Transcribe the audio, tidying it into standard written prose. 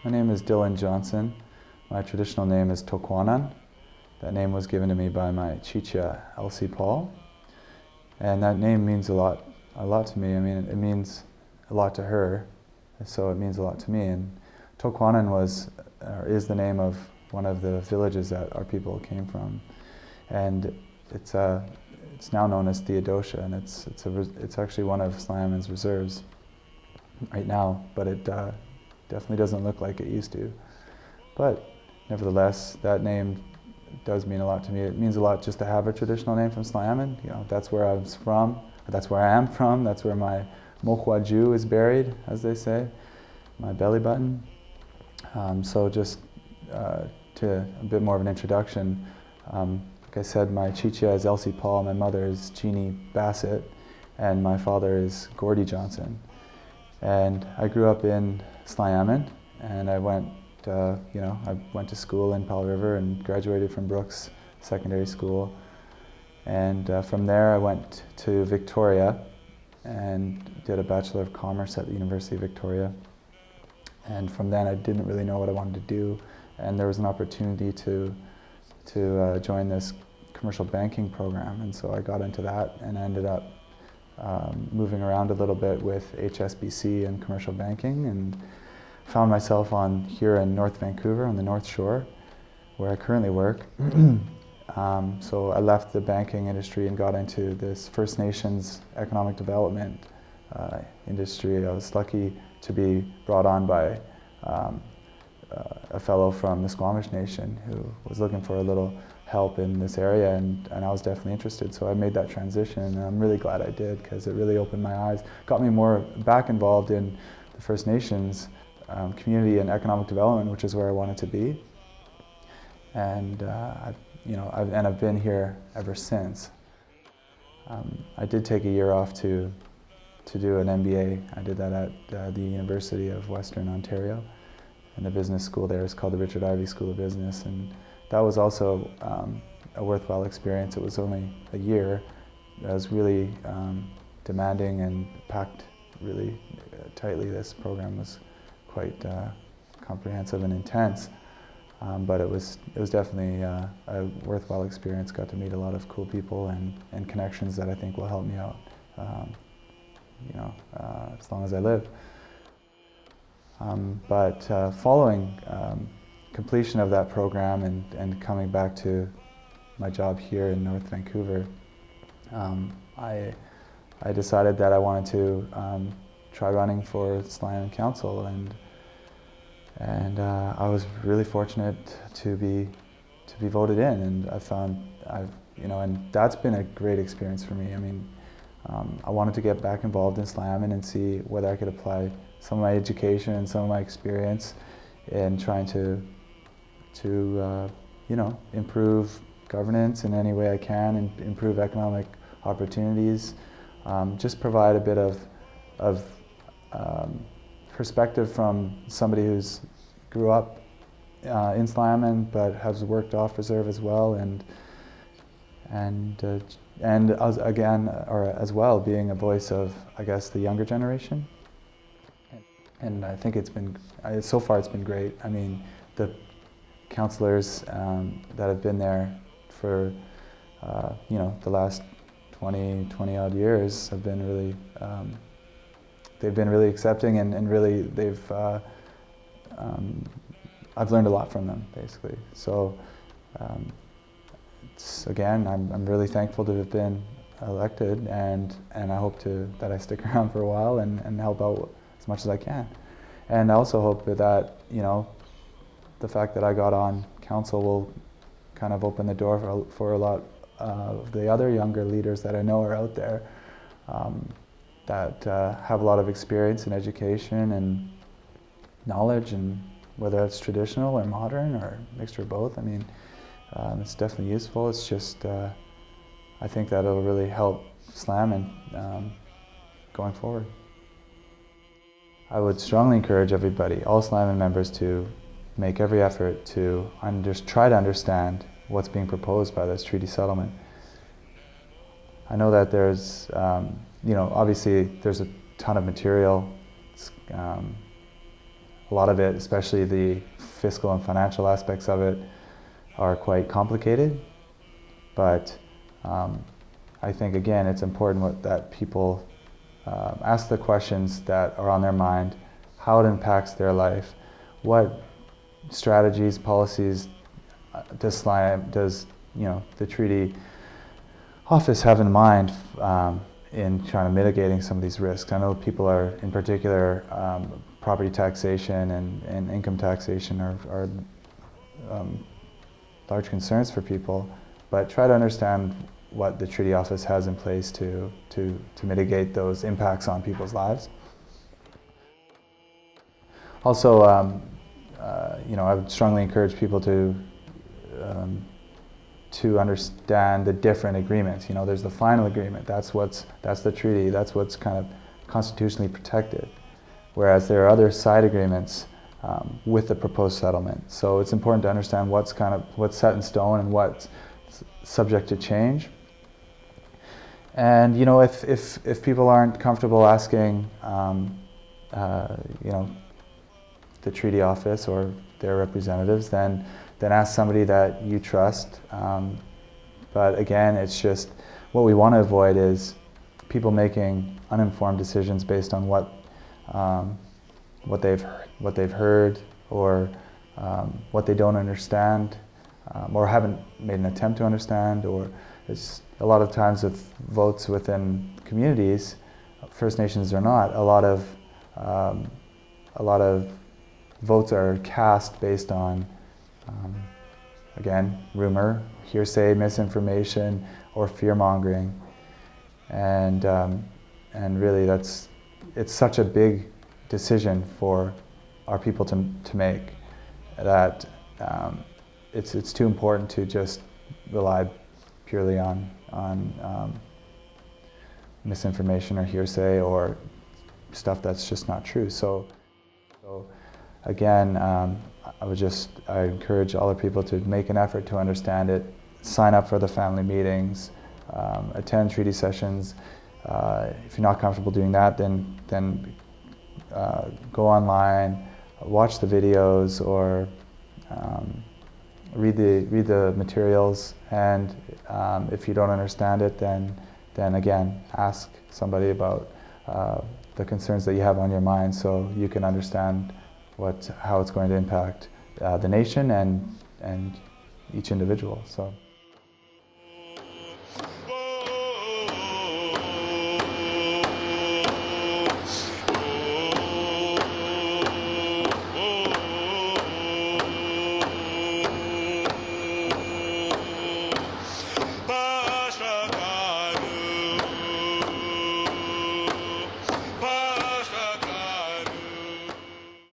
My name is Dillon Johnson. My traditional name is Tokwanan. That name was given to me by my chicha, Elsie Paul. And that name means a lot to me. I mean, it means a lot to her, so it means a lot to me. And Tokwanan is the name of one of the villages that our people came from. And it's now known as Theodosia, and it's actually one of Slayaman's reserves right now, but it definitely doesn't look like it used to. But nevertheless, that name does mean a lot to me. It means a lot just to have a traditional name from Slayaman. You know, that's where I was from, that's where I am from, that's where my mokwaju is buried, as they say, my belly button. So just to a bit more of an introduction, like I said, my chicha is Elsie Paul, my mother is Jeannie Bassett, and my father is Gordy Johnson. And I grew up in Slayaman, and I went to school in Powell River and graduated from Brooks Secondary School. And from there I went to Victoria and did a Bachelor of Commerce at the University of Victoria. And from then I didn't really know what I wanted to do, and there was an opportunity to join this commercial banking program, and so I got into that and ended up moving around a little bit with HSBC and commercial banking, and found myself here in North Vancouver on the North Shore, where I currently work. So I left the banking industry and got into this First Nations economic development industry. I was lucky to be brought on by a fellow from the Squamish Nation who was looking for a little help in this area, and I was definitely interested, so I made that transition, and I'm really glad I did, because it really opened my eyes, got me more back involved in the First Nations community and economic development, which is where I wanted to be. And I've been here ever since. I did take a year off to do an MBA. I did that at the University of Western Ontario, and the business school there is called the Richard Ivey School of Business, and that was also a worthwhile experience. It was only a year. It was really demanding and packed really tightly. This program was quite comprehensive and intense, but it was definitely a worthwhile experience. Got to meet a lot of cool people and connections that I think will help me out, as long as I live. But following completion of that program and coming back to my job here in North Vancouver, I decided that I wanted to try running for Slayaman Council, and I was really fortunate to be voted in, and and that's been a great experience for me. I mean, I wanted to get back involved in Slayaman and see whether I could apply some of my education and some of my experience in trying to improve governance in any way I can, and improve economic opportunities, just provide a bit of perspective from somebody who's grew up in Slayaman but has worked off reserve as well, and as well being a voice of, I guess, the younger generation. And I think so far it's been great. I mean, the councillors that have been there for the last 20 odd years have been really they've been really accepting, and really I've learned a lot from them, basically. So I'm really thankful to have been elected, and I hope that I stick around for a while and help out as much as I can. And I also hope that the fact that I got on council will kind of open the door for a lot of the other younger leaders that I know are out there that have a lot of experience in education and knowledge, and whether it's traditional or modern or a mixture of both. I mean, it's definitely useful. It's just, I think that it'll really help Slayaman going forward. I would strongly encourage everybody, all Slayaman members, to make every effort to try to understand what's being proposed by this treaty settlement. I know that there's, obviously there's a ton of material. A lot of it, especially the fiscal and financial aspects of it, are quite complicated. But I think, again, it's important that people ask the questions that are on their mind, how it impacts their life, what strategies, policies does the treaty office have in mind in trying to mitigating some of these risks. I know people are, in particular, property taxation and income taxation are large concerns for people, but try to understand what the treaty office has in place to mitigate those impacts on people's lives. Also, I would strongly encourage people to understand the different agreements. There's the final agreement. That's the treaty. That's what's kind of constitutionally protected. Whereas there are other side agreements with the proposed settlement. So it's important to understand what's set in stone and what's subject to change. And if people aren't comfortable asking, the treaty office or their representatives, then ask somebody that you trust. But again, it's just what we want to avoid is people making uninformed decisions based on what they've heard or what they don't understand or haven't made an attempt to understand. Or it's a lot of times with votes within communities, First Nations or not, a lot of votes are cast based on again, rumor, hearsay, misinformation, or fear-mongering, and really it's such a big decision for our people to make that it's too important to just rely purely on misinformation or hearsay or stuff that's just not true. So again, I encourage other people to make an effort to understand it, sign up for the family meetings, attend treaty sessions. If you're not comfortable doing that, then go online, watch the videos, or read the materials. And if you don't understand it, then again, ask somebody about the concerns that you have on your mind, so you can understand how it's going to impact the nation and each individual. So.